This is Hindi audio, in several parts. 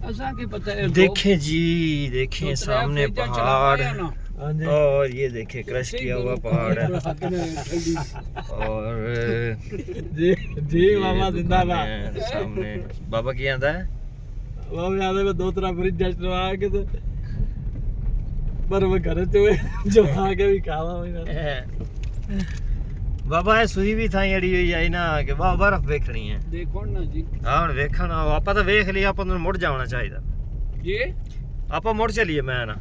देखें जी, देखें सामने पहाड़ और ये देखें क्रश किया हुआ पहाड़ है और जी बाबा जिंदाबाद। सामने बाबा की आंदा है बाबा याद है दो तरह फ्रिज जस्ट लगा के तो पर वो घर चोए जो आके भी खावा बाबा है सुई भी था अड़ी हुई है ना कि वाह बर्फ देखनी है देखो ना जी। हाँ हुण वेखना आपा तो वेख लिया अपन मुड़ जाना चाहिए जी आपा मुड़ चलिए मैं ना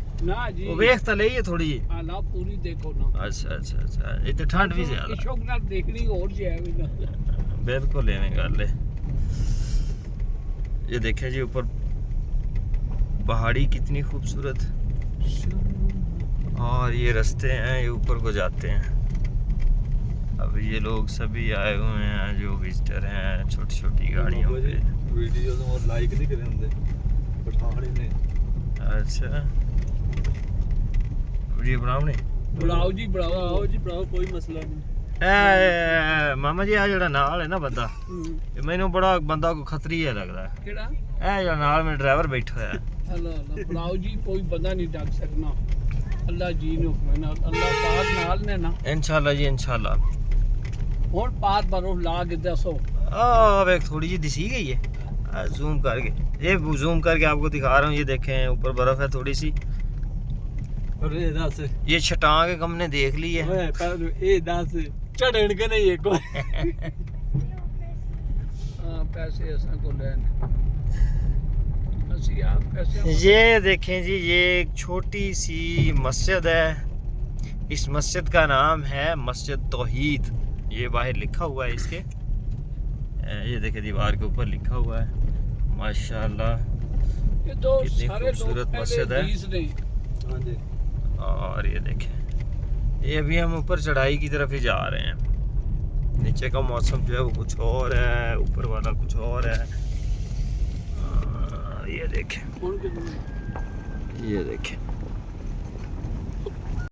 जी वो वेख तो लईए थोड़ी जी हां पूरी देखो ना। अच्छा अच्छा अच्छा इतने ठंड भी ज्यादा शौक नाल देखनी और जे है भी ना बिल्कुल एवें गल है। ये देखें जी ऊपर पहाड़ी कितनी खूबसूरत और ये रास्ते हैं ये ऊपर को जाते हैं। अब ये लोग सभी आए हुए हैं जो विजिटर हैं छोटी छोटी गाड़ियों पे वीडियो तो और लाइक नहीं करे होंगे पठाड़ी ने। अच्छा वीडियो बनाओ जी बढ़ाओ कोई मसला नहीं। मामा जी आ जेड़ा नाल है ना बंदा मैनू बड़ा बंदा को खतरी है लगदा है केड़ा जेड़ा नाल में ड्राइवर बैठा है अल्लाह बढ़ाओ जी कोई बंदा नहीं डक सकना अल्लाह जी ने हुक्म नाल अल्लाह पाक नाल ने ना इंशाल्लाह जी इंशाल्लाह। और पार बर्फ ला के दसो एक थोड़ी जी दिसी गई है जूम करके ये जूम करके आपको दिखा रहा हूँ। ये देखें ऊपर बर्फ है थोड़ी सी अरे दस ये छटांग हमने देख ली है ए दस चढ़न के नहीं एक हां पैसे ऐसा को लेने असि आप पैसे ये देखें जी ये एक छोटी सी मस्जिद है। इस मस्जिद का नाम है मस्जिद तौहीद। ये बाहर लिखा हुआ है इसके ये देखें दीवार के ऊपर लिखा हुआ है माशाल्लाह ये तो कितनी खूबसूरत मस्जिद है। और ये देखें ये अभी हम ऊपर चढ़ाई की तरफ ही जा रहे हैं। नीचे का मौसम जो है वो कुछ और है ऊपर वाला कुछ और है। ये देखें